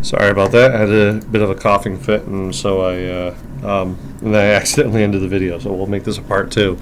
Sorry about that. I had a bit of a coughing fit, and so and I accidentally ended the video. So we'll make this a part two.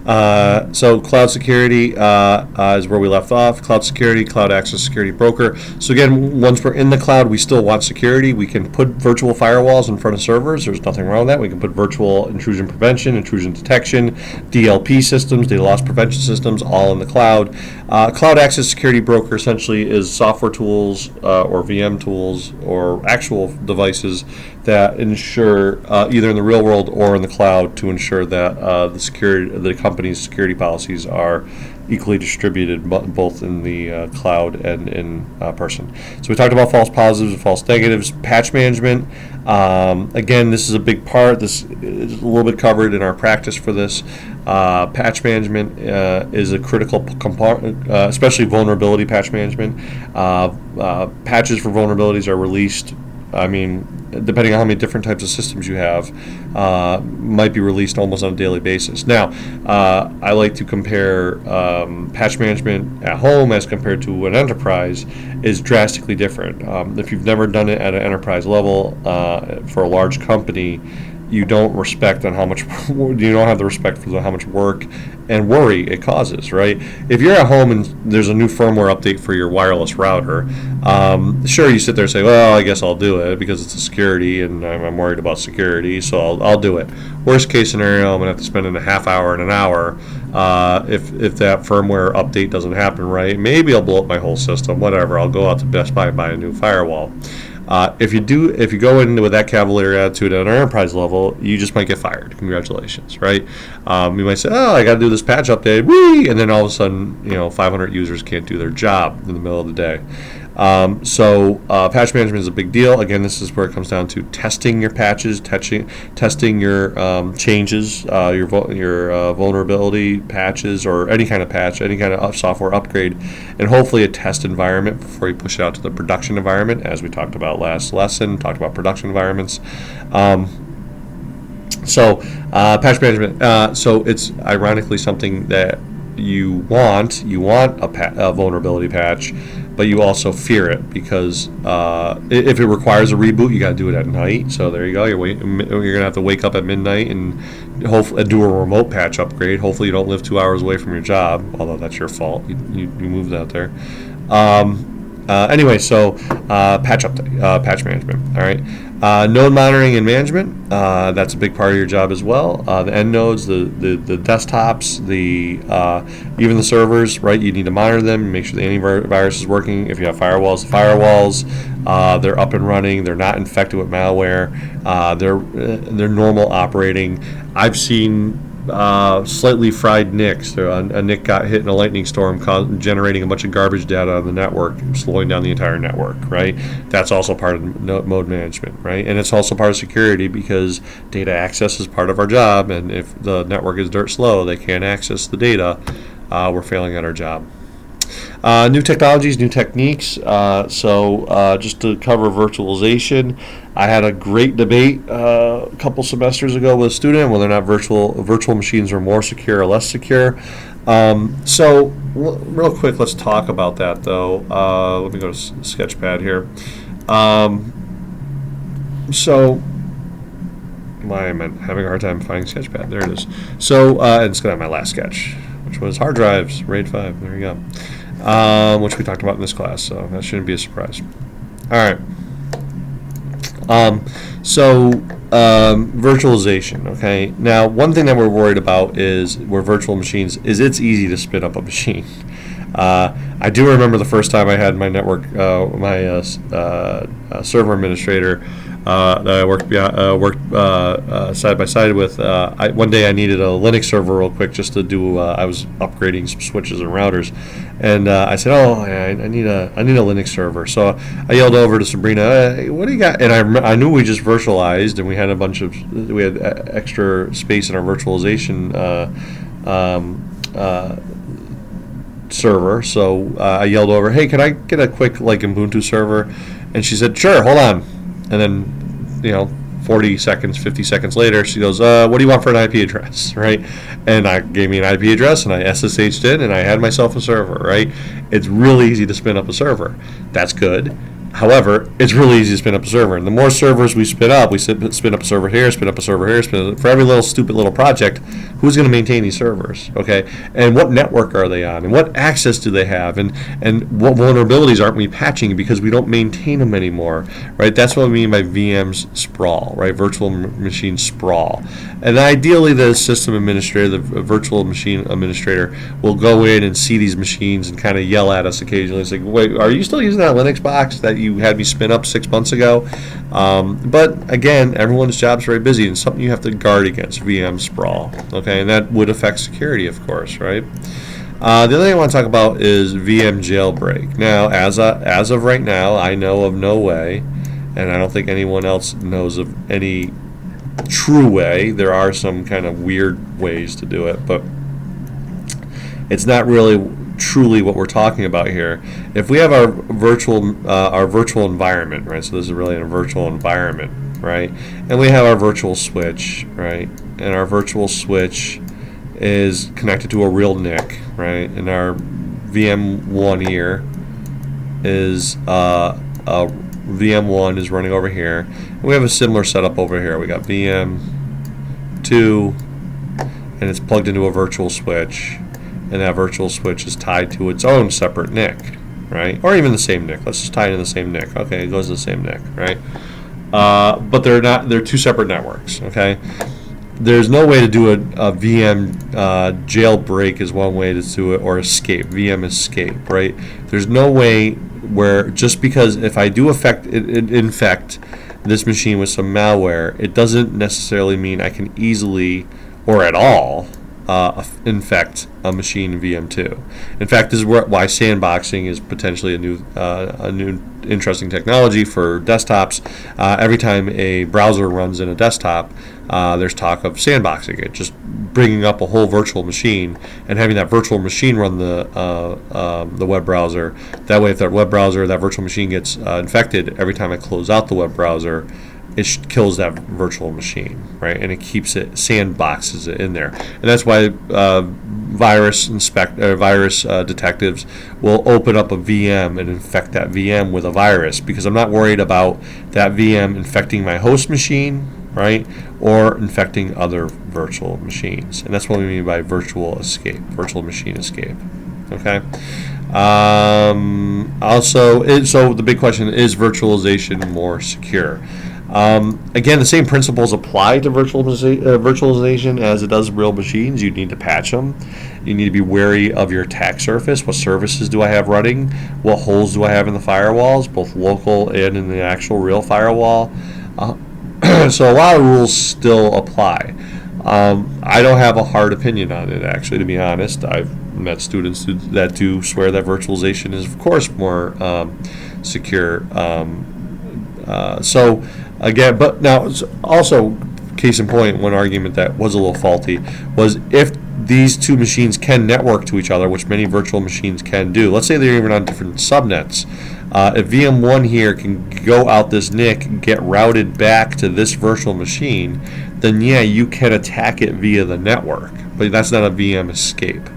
So cloud security is where we left off. Cloud security, cloud access security broker. So again, once we're in the cloud, we still want security. We can put virtual firewalls in front of servers. There's nothing wrong with that. We can put virtual intrusion prevention, intrusion detection, DLP systems, data loss prevention systems, all in the cloud. Cloud access security broker essentially is software tools or VM tools or actual devices that ensure either in the real world or in the cloud to ensure that the company's security policies are equally distributed both in the cloud and in person. So we talked about false positives and false negatives. Patch management, again, this is a big part. This is a little bit covered in our practice for this. Patch management is a critical component, especially vulnerability patch management. Patches for vulnerabilities are released, I mean, depending on how many different types of systems you have, might be released almost on a daily basis. Now, I like to compare patch management at home as compared to an enterprise is drastically different. If you've never done it at an enterprise level for a large company, you don't respect on how much you don't have the respect for how much work and worry it causes, right? If you're at home and there's a new firmware update for your wireless router, sure, you sit there and say, well, I guess I'll do it because it's a security and I'm worried about security, so I'll do it. Worst case scenario, I'm gonna have to spend in a half hour and an hour if that firmware update doesn't happen right. Maybe I'll blow up my whole system, whatever. I'll go out to Best Buy and buy a new firewall. If you go in with that cavalier attitude at an enterprise level, you just might get fired. Congratulations, right? You might say, "Oh, I got to do this patch update," whee! And then all of a sudden, 500 users can't do their job in the middle of the day. So patch management is a big deal. Again, this is where it comes down to testing your patches, testing your changes, your vulnerability patches, or any kind of patch, any kind of software upgrade, and hopefully a test environment before you push it out to the production environment, as we talked about last lesson, talked about production environments. Patch management, so it's ironically something that you want a vulnerability patch, but you also fear it because if it requires a reboot, you got to do it at night. So there you go. You're gonna have to wake up at midnight and hopefully do a remote patch upgrade. Hopefully you don't live 2 hours away from your job, although that's your fault. You moved out there. Anyway, so patch management. All right. Node monitoring and management, that's a big part of your job as well. The end nodes, the desktops, even the servers, right? You need to monitor them, make sure the antivirus is working. If you have firewalls, they're up and running. They're not infected with malware. They're normal operating. I've seen slightly fried NICs. A NIC got hit in a lightning storm, generating a bunch of garbage data on the network, slowing down the entire network, right? That's also part of mode management, right? And it's also part of security because data access is part of our job, and if the network is dirt slow, they can't access the data, we're failing at our job. New technologies, new techniques. Just to cover virtualization, I had a great debate a couple semesters ago with a student whether or not virtual machines are more secure or less secure. Real quick, let's talk about that though. Let me go to Sketchpad here. Why am I having a hard time finding Sketchpad? There it is. And it's got my last sketch, which was hard drives, RAID 5. There you go. Which we talked about in this class, so that shouldn't be a surprise. All right. Virtualization. Okay. Now, one thing that we're worried about is virtual machines is it's easy to spin up a machine. I do remember the first time I had my network, server administrator that I worked side by side with. One day I needed a Linux server real quick just to do. I was upgrading some switches and routers, and I said, "Oh, I need a Linux server." So I yelled over to Sabrina, "Hey, what do you got?" And I knew we just virtualized, and we had extra space in our virtualization server. So I yelled over, "Hey, can I get a quick Ubuntu server?" And she said, "Sure, hold on." And then 40 seconds, 50 seconds later, she goes, "What do you want for an IP address?" Right? And I gave me an IP address, and I SSH'd in, and I had myself a server. Right? It's really easy to spin up a server. That's good. However, it's really easy to spin up a server, and the more servers we spin up a server here, spin up a server here, for every little stupid little project. Who's going to maintain these servers? Okay, and what network are they on, and what access do they have, and what vulnerabilities aren't we patching because we don't maintain them anymore, right? That's what we mean by VMs sprawl, right? Virtual machine sprawl. And ideally, the system administrator, the virtual machine administrator, will go in and see these machines and kind of yell at us occasionally. It's like, wait, are you still using that Linux box that you had me spin up 6 months ago? But again, everyone's job's very busy, and something you have to guard against, VM sprawl. Okay, and that would affect security, of course, right? The other thing I want to talk about is VM jailbreak. Now, as of right now, I know of no way, and I don't think anyone else knows of any true way. There are some kind of weird ways to do it, but it's not really truly what we're talking about here. If we have our virtual environment, right? So this is really a virtual environment, right? And we have our virtual switch, right? And our virtual switch is connected to a real NIC, right? And our VM1 here is VM1 is running over here. And we have a similar setup over here. We got VM2, and it's plugged into a virtual switch, and that virtual switch is tied to its own separate NIC, right? Or even the same NIC. Let's just tie it in the same NIC. Okay, it goes to the same NIC, right? But they're two separate networks, okay? There's no way to do a VM jailbreak is one way to do it, or escape, VM escape, right? There's no way where just because if I do infect this machine with some malware, it doesn't necessarily mean I can easily or at all infect a machine VM2. In fact, this is why sandboxing is potentially a new interesting technology for desktops. Every time a browser runs in a desktop, there's talk of sandboxing it, just bringing up a whole virtual machine and having that virtual machine run the web browser. That way, if that web browser, that virtual machine gets infected, every time I close out the web browser, it kills that virtual machine, right? And it keeps it, sandboxes it in there. And that's why virus detectives will open up a VM and infect that VM with a virus, because I'm not worried about that VM infecting my host machine, right? Or infecting other virtual machines. And that's what we mean by virtual escape, virtual machine escape. Okay? So the big question is virtualization more secure? Again, the same principles apply to virtualization as it does real machines. You need to patch them. You need to be wary of your attack surface. What services do I have running? What holes do I have in the firewalls, both local and in the actual real firewall? So a lot of rules still apply. I don't have a hard opinion on it, actually, to be honest. I've met students that do swear that virtualization is, of course, more secure. So again, but now also, case in point, one argument that was a little faulty was if these two machines can network to each other, which many virtual machines can do. Let's say they're even on different subnets. If VM1 here can go out this NIC, get routed back to this virtual machine, then yeah, you can attack it via the network, but that's not a VM escape.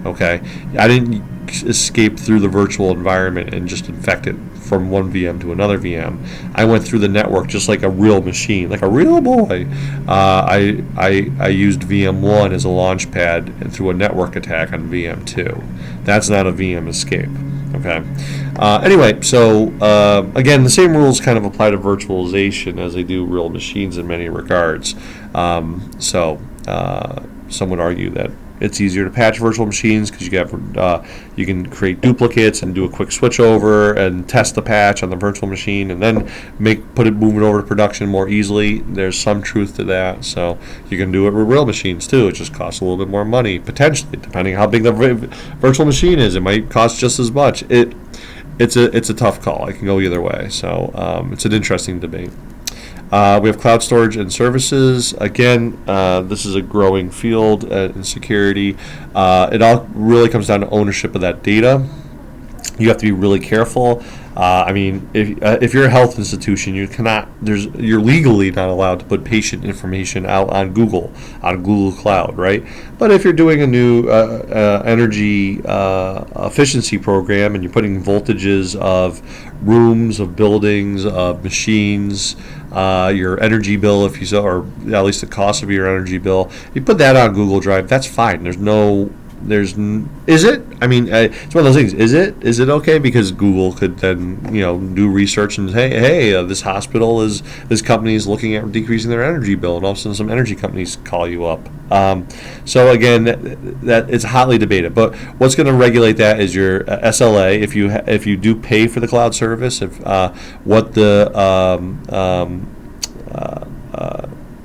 Okay, I didn't escape through the virtual environment and just infect it from one VM to another VM. I went through the network just like a real machine, like a real boy. I used VM1 as a launch pad and threw a network attack on VM2. That's not a VM escape. Okay. Anyway, so again, the same rules kind of apply to virtualization as they do real machines in many regards. Some would argue that it's easier to patch virtual machines because you can create duplicates and do a quick switch over and test the patch on the virtual machine and then move it over to production more easily. There's some truth to that. So you can do it with real machines too. It just costs a little bit more money potentially, depending how big the virtual machine is. It might cost just as much. It's a tough call. It can go either way. So it's an interesting debate. We have cloud storage and services. Again, this is a growing field in security. It all really comes down to ownership of that data. You have to be really careful. I mean, if you're a health institution, you're legally not allowed to put patient information out on Google Cloud, right? But if you're doing a new energy efficiency program and you're putting voltages of rooms, of buildings, of machines, your energy bill, if you so, or at least the cost of your energy bill. You put that on Google Drive. That's fine. Is it? I mean, it's one of those things. Is it? Is it okay? Because Google could then, do research and say, hey, this company is looking at decreasing their energy bill, and all of a sudden some energy companies call you up. So again, that it's hotly debated. But what's going to regulate that is your SLA. If you do pay for the cloud service, what the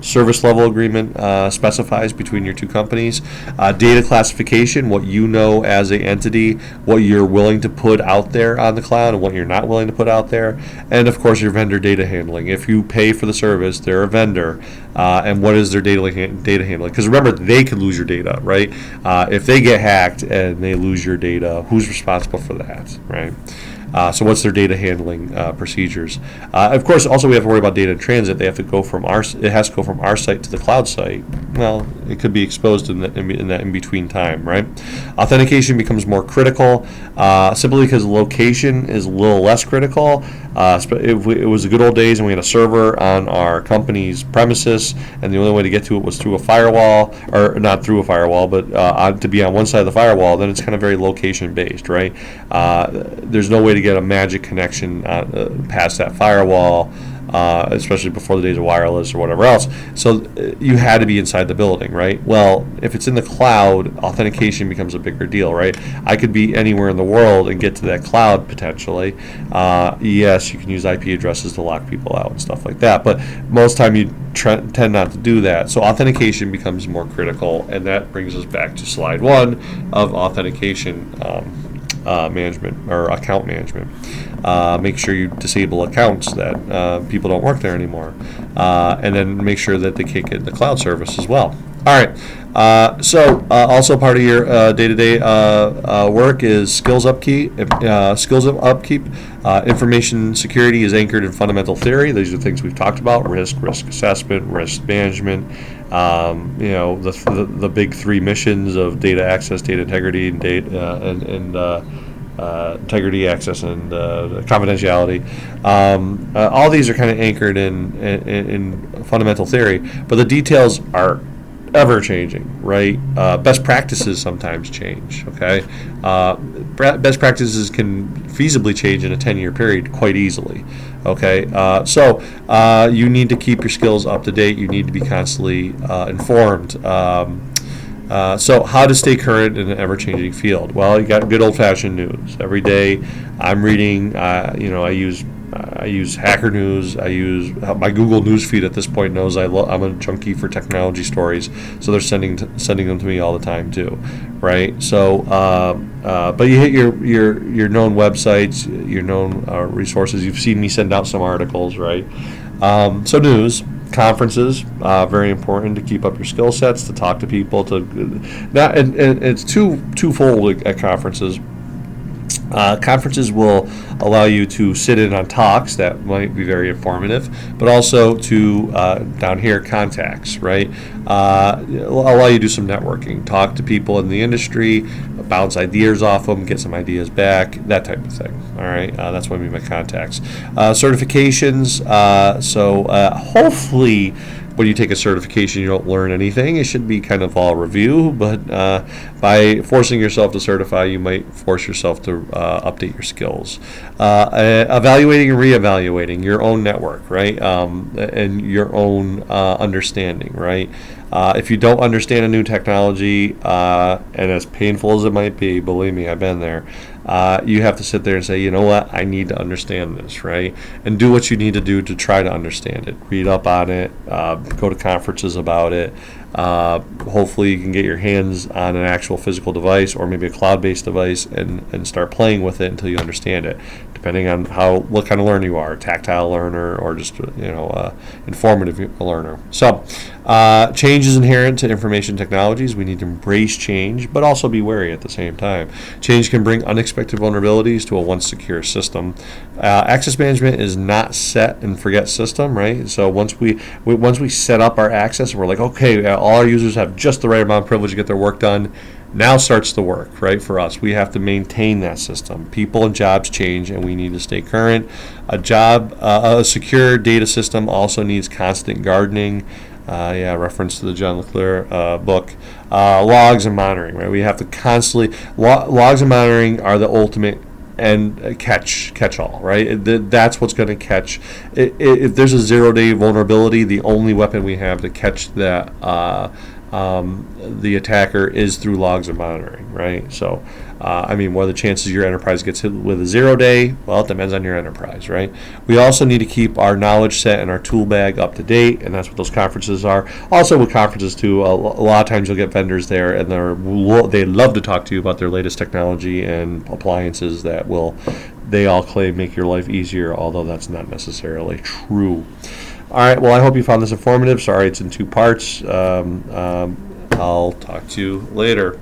service level agreement specifies between your two companies. Data classification, what you know as an entity, what you're willing to put out there on the cloud and what you're not willing to put out there. And of course, your vendor data handling. If you pay for the service, they're a vendor. And what is their data handling? Because remember, they could lose your data, right? If they get hacked and they lose your data, who's responsible for that, right? So what's their data handling procedures? Of course, also we have to worry about data in transit. It has to go from our site to the cloud site. Well, it could be exposed in that in-between time, right? Authentication becomes more critical simply because location is a little less critical. If it was the good old days and we had a server on our company's premises and the only way to get to it was through a firewall, or not through a firewall, but to be on one side of the firewall, then it's kind of very location-based, right? There's no way to get a magic connection past that firewall, especially before the days of wireless or whatever else. So you had to be inside the building, right? Well, if it's in the cloud, authentication becomes a bigger deal, right? I could be anywhere in the world and get to that cloud potentially. Yes, you can use IP addresses to lock people out and stuff like that, but most time you tend not to do that. So authentication becomes more critical, and that brings us back to slide 1 of authentication management or account management. Make sure you disable accounts that people don't work there anymore, and then make sure that they can't get the cloud service as well. All right. So also part of your day-to-day work is skills upkeep. Information security is anchored in fundamental theory. These are things we've talked about: risk assessment, risk management. The big 3 missions of data access, data integrity, and integrity, access, and confidentiality. All these are kind of anchored in fundamental theory, but the details are ever changing, right? Best practices sometimes change, okay? Best practices can feasibly change in a 10-year period quite easily, okay? So you need to keep your skills up to date. You need to be constantly informed. So how to stay current in an ever-changing field? Well, you got good old-fashioned news. Every day I'm reading, I use Hacker News. I use my Google News feed at this point knows I'm a junkie for technology stories, so they're sending them to me all the time too, right? So, but you hit your known websites, your known resources. You've seen me send out some articles, right? So news. Conferences, very important to keep up your skill sets, to talk to people, and it's twofold at conferences. Conferences will allow you to sit in on talks that might be very informative, but also to, down here, contacts, right? Allow you to do some networking, talk to people in the industry, bounce ideas off them, get some ideas back, that type of thing, all right? That's what I mean by contacts. Certifications, hopefully when you take a certification, you don't learn anything. It should be kind of all review, but by forcing yourself to certify, you might force yourself to update your skills. Evaluating and reevaluating your own network, right? And your own understanding, right? If you don't understand a new technology, and as painful as it might be, believe me, I've been there, you have to sit there and say, you know what, I need to understand this, right? And do what you need to do to try to understand it. Read up on it, go to conferences about it. Hopefully you can get your hands on an actual physical device or maybe a cloud-based device and start playing with it until you understand it, depending on what kind of learner you are, a tactile learner or just informative learner. So change is inherent to information technologies. We need to embrace change, but also be wary at the same time. Change can bring unexpected vulnerabilities to a once secure system. Access management is not set and forget system, right? So once we set up our access and we're like, okay, all our users have just the right amount of privilege to get their work done, Now starts the work, right, for us. We have to maintain that system. People and jobs change, and we need to stay current. A secure data system also needs constant gardening. Reference to the John LeClaire book. Logs and monitoring, right? We have to constantly, logs and monitoring are the ultimate and catch all, right? That's what's going to catch. If there's a 0-day vulnerability, the only weapon we have to catch that the attacker is through logs and monitoring, right? So, what are the chances your enterprise gets hit with a 0-day? Well, it depends on your enterprise, right? We also need to keep our knowledge set and our tool bag up to date, and that's what those conferences are. Also, with conferences too, a lot of times you'll get vendors there, and they love to talk to you about their latest technology and appliances that they all claim make your life easier, although that's not necessarily true. All right, well, I hope you found this informative. Sorry it's in 2 parts. I'll talk to you later.